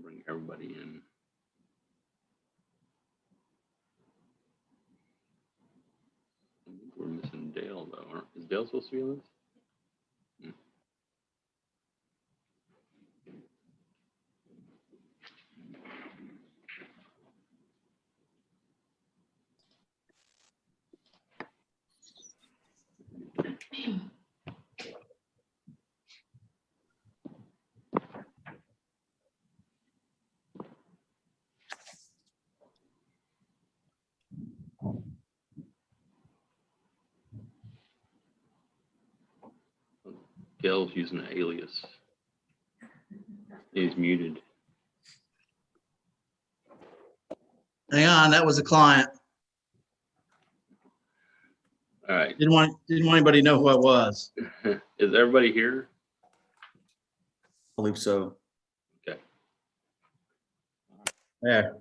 bring everybody in. I think we're missing Dale though. Is Dale supposed to be on this? Dale's using an alias. He's muted. Hang on, that was a client. All right. Didn't want anybody to know who I was. Is everybody here? I believe so. Okay. There.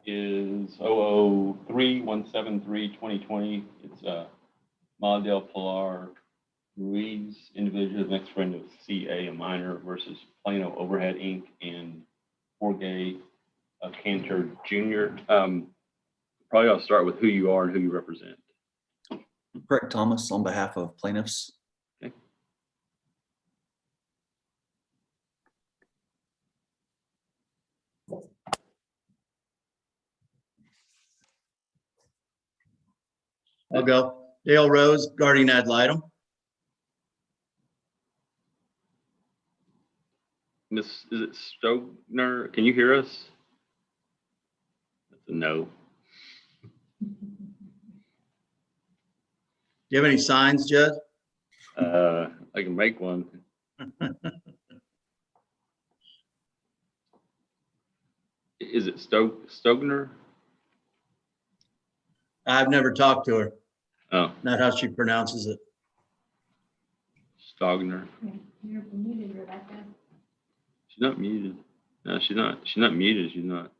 Is 003-173-2020. It's Maladel Pilar Ruiz, individual next friend of CA, a minor, versus Plano Overhead Inc. and Jorge Cantor Jr. Probably I'll start with who you are and who you represent. Greg Thomas on behalf of plaintiffs. Okay. I'll go. Dale Rose, guardian ad litem. Miss, is it Stogner? Can you hear us? That's a no. Do you have any signs, Judd? I can make one. Is it Stogner? I've never talked to her. Oh, Not how she pronounces it. Stogner. You're muted, Rebecca. She's not muted. No, she's not. She's not muted. She's not.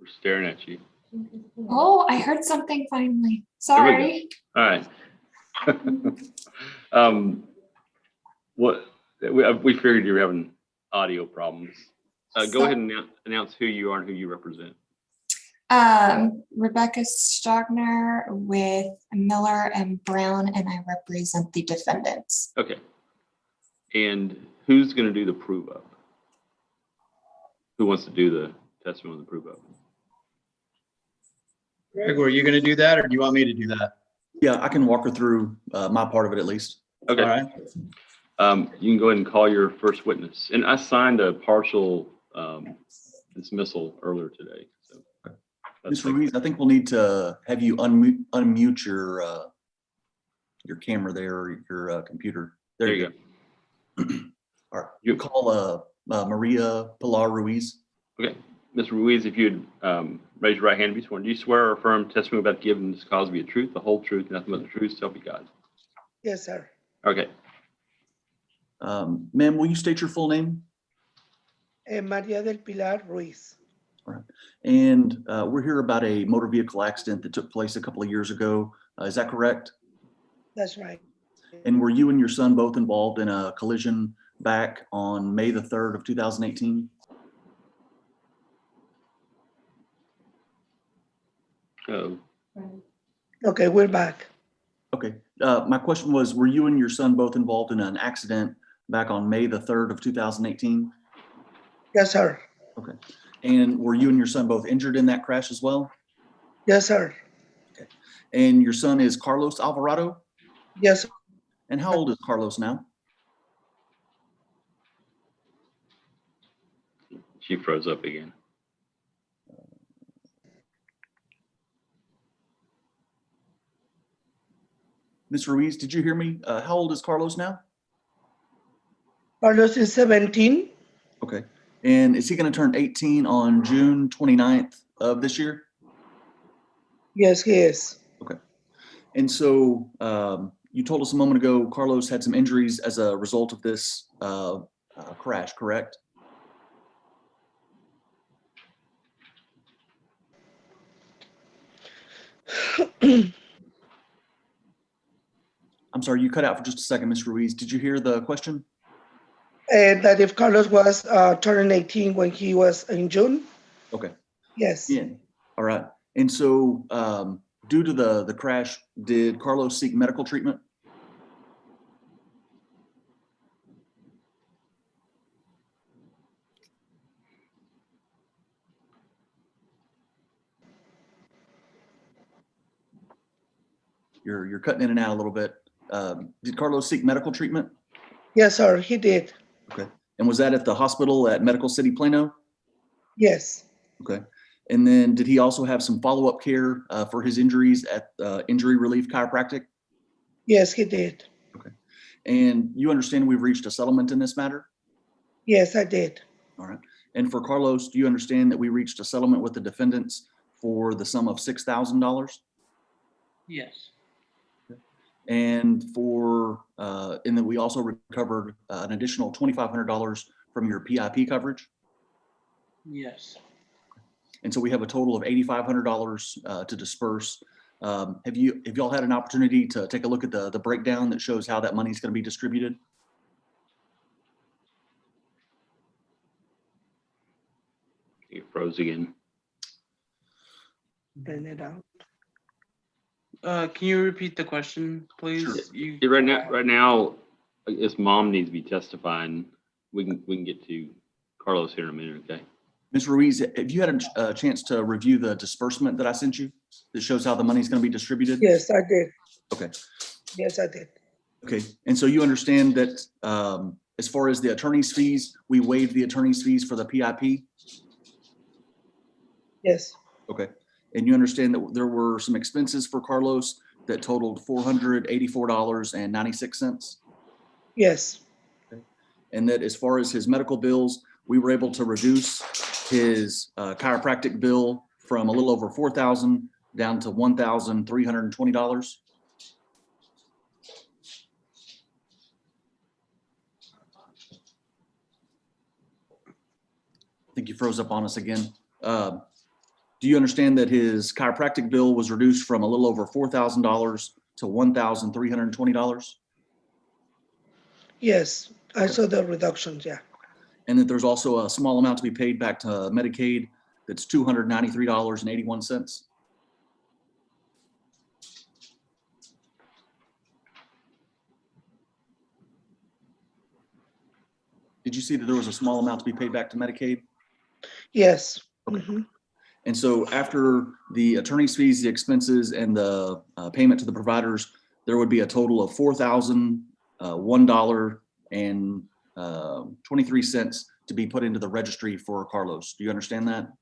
We're staring at you. Oh, I heard something finally. There we go. Sorry. All right. What we figured you were having audio problems. Go ahead and announce who you are and who you represent. Rebecca Stogner with Miller and Brown, and I represent the defendants. Okay. And who's going to do the prove up? Who wants to do the testimony on the prove up? Greg, were you going to do that, or do you want me to do that? Yeah, I can walk her through my part of it at least. Okay. All right. You can go ahead and call your first witness. And I signed a partial dismissal earlier today. So Ms. Ruiz, I think we'll need to have you unmute your camera there, or your computer. There you go. All right. You call Maria Pilar Ruiz. Okay. Ms. Ruiz, if you'd raise your right hand and be sworn. Do you swear or affirm testimony about giving this cause to be a truth, the whole truth, nothing but the truth, so help you God? Yes, sir. Okay. Ma'am, will you state your full name? Maria del Pilar Ruiz. All right. And we're here about a motor vehicle accident that took place a couple of years ago. Is that correct? That's right. And were you and your son both involved in a collision back on May the 3rd of 2018? Oh. Okay, we're back. Okay. My question was, were you and your son both involved in an accident back on May the 3rd of 2018? Yes, sir. Okay. And were you and your son both injured in that crash as well? Yes, sir. Okay. And your son is Carlos Alvarado? Yes. And how old is Carlos now? She froze up again. Ms. Ruiz, did you hear me? How old is Carlos now? Carlos is 17. Okay. And is he going to turn 18 on June 29th of this year? Yes, he is. Okay. And so you told us a moment ago, Carlos had some injuries as a result of this crash, correct? I'm sorry, you cut out for just a second, Ms. Ruiz. Did you hear the question? That if Carlos was turning 18 when he was in June? Okay. Yes. Yeah. All right. And so due to the crash, did Carlos seek medical treatment? You're cutting in and out a little bit. Did Carlos seek medical treatment? Yes, sir, he did. Okay. And was that at the hospital at Medical City Plano? Yes. Okay. And then did he also have some follow-up care for his injuries at Injury Relief Chiropractic? Yes, he did. And you understand we've reached a settlement in this matter? Yes, I did. All right. And for Carlos, do you understand that we reached a settlement with the defendants for the sum of $6,000? Yes. And for, and then we also recovered an additional $2,500 from your PIP coverage. Yes. And so we have a total of $8,500 to disperse. Have y'all had an opportunity to take a look at the breakdown that shows how that money is going to be distributed? It froze again. Bring it out. Can you repeat the question, please? Sure. You, Yeah, right now, his mom needs to be testifying. We can get to Carlos here in a minute, okay? Ms. Ruiz, have you had a chance to review the disbursement that I sent you that shows how the money is going to be distributed? Yes, I did. Okay. Yes, I did. Okay. And so you understand that as far as the attorney's fees, we waived the attorney's fees for the PIP? Yes. Okay. And you understand that there were some expenses for Carlos that totaled $484.96? Yes. And that as far as his medical bills, we were able to reduce his chiropractic bill from a little over $4,000 down to $1,320? I think you froze up on us again. Do you understand that his chiropractic bill was reduced from a little over $4,000 to $1,320? Yes, I saw the reductions, yeah. And that there's also a small amount to be paid back to Medicaid that's $293.81? Did you see that there was a small amount to be paid back to Medicaid? Yes. Okay. Mhm. And so after the attorney's fees, the expenses, and the payment to the providers, there would be a total of $4,001.23 to be put into the registry for Carlos. Do you understand that?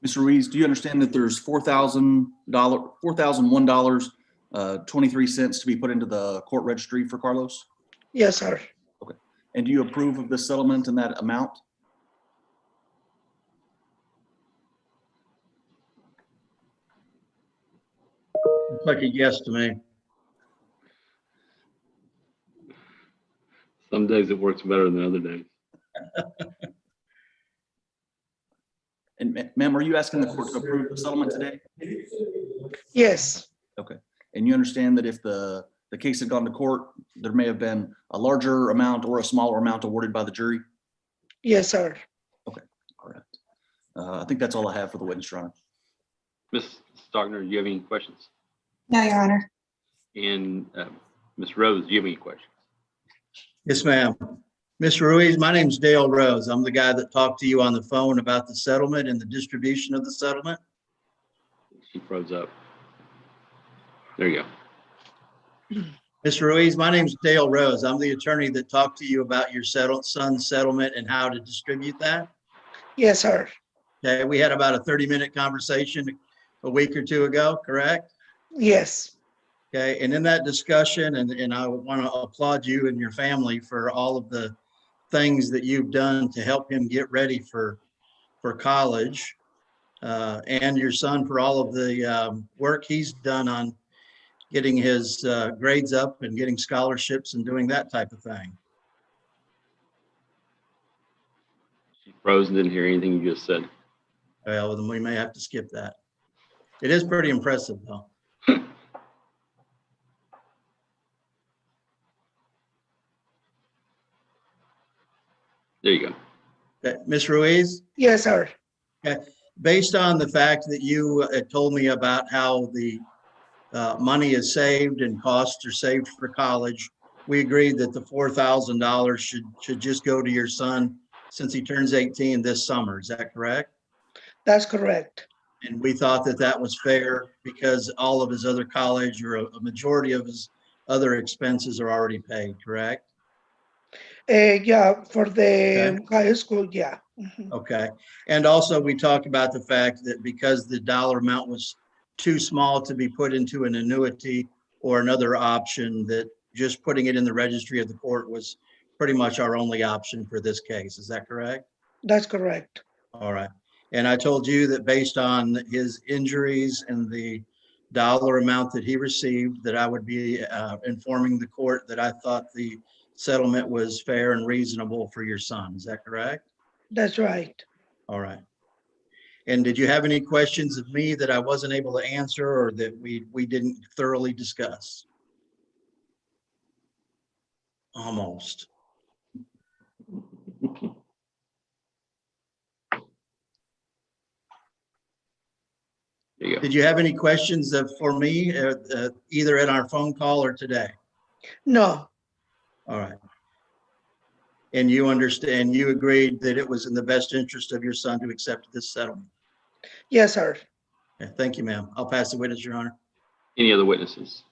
Mr. Ruiz, do you understand that there's $4,001.23 to be put into the court registry for Carlos? Yes, sir. And do you approve of this settlement and that amount? Looks like a yes to me. Some days it works better than other days. And ma'am, are you asking the court to approve the settlement today? Yes. Okay. And you understand that if the case had gone to court, there may have been a larger amount or a smaller amount awarded by the jury? Yes, sir. All right. I think that's all I have for the witness, Your Honor. Ms. Stockner, do you have any questions? No, Your Honor. And Ms. Rose, do you have any questions? Yes, ma'am. Ms. Ruiz, my name's Dale Rose. I'm the guy that talked to you on the phone about the settlement and the distribution of the settlement. She froze up. There you go. Ms. Ruiz, my name's Dale Rose. I'm the attorney that talked to you about your son's settlement and how to distribute that. Yes, sir. Okay, we had about a 30-minute conversation a week or two ago, correct? Yes. Okay, and in that discussion, and I want to applaud you and your family for all of the things that you've done to help him get ready for college, and your son for all of the work he's done on getting his grades up and getting scholarships and doing that type of thing. She froze and didn't hear anything you just said. Well, then we may have to skip that. It is pretty impressive, though. There you go. Okay, Ms. Ruiz? Yes, sir. Based on the fact that you told me about how the money is saved and costs are saved for college, we agreed that the $4,000 should just go to your son since he turns 18 this summer. Is that correct? That's correct. And we thought that that was fair because all of his other college or a majority of his other expenses are already paid, correct? Yeah, for the Okay. high school, yeah. Mhm. Okay. And also we talked about the fact that because the dollar amount was too small to be put into an annuity or another option, that just putting it in the registry of the court was pretty much our only option for this case. Is that correct? That's correct. All right. And I told you that based on his injuries and the dollar amount that he received, that I would be informing the court that I thought the settlement was fair and reasonable for your son. Is that correct? That's right. All right. And did you have any questions of me that I wasn't able to answer or that we didn't thoroughly discuss? Almost. There you go. Did you have any questions for me, either at our phone call or today? No, All right. And you understand, you agreed that it was in the best interest of your son to accept this settlement? yes, sir. Okay, thank you, ma'am. I'll pass the witness, Your Honor. Any other witnesses?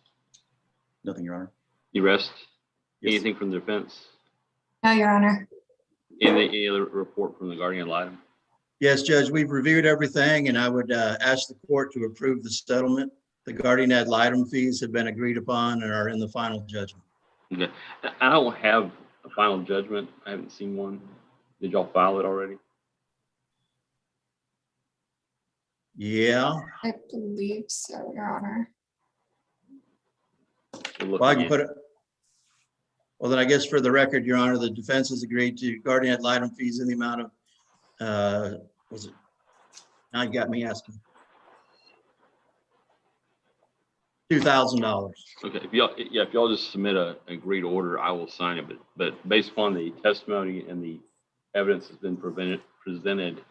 Nothing, Your Honor. You rest? Yes. Anything from the defense? No, Your Honor. Any other report from the guardian ad litem? Yes, Judge, we've reviewed everything and I would ask the court to approve the settlement. The guardian ad litem fees have been agreed upon and are in the final judgment. Okay. I don't have a final judgment. I haven't seen one. Did y'all file it already? Yeah, I believe so, Your Honor. We'll look well, I can again. put it. Well, then I guess for the record, Your Honor, the defense has agreed to guardian ad litem fees in the amount of, was it? Now you got me asking. $2,000. Okay, if y'all just submit a agreed order, I will sign it, but based upon the testimony and the evidence that's been presented,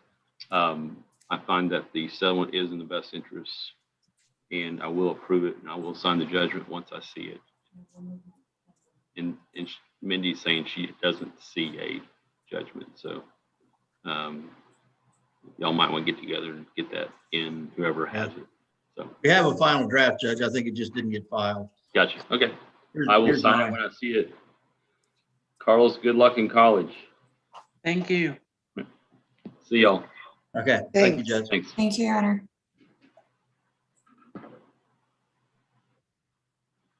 I find that the settlement is in the best interest, and I will approve it, and I will sign the judgment once I see it. And Mindy's saying she doesn't see a judgment, so y'all might want to get together and get that in, whoever has it. So, We have a final draft, Judge. I think it just didn't get filed. gotcha. Okay, Here's- I will here's sign it mine. when I see it. Carlos, good luck in college. Thank you. See y'all. Okay, thank you, Thanks. Judge. Thanks. Thank you, Your Honor.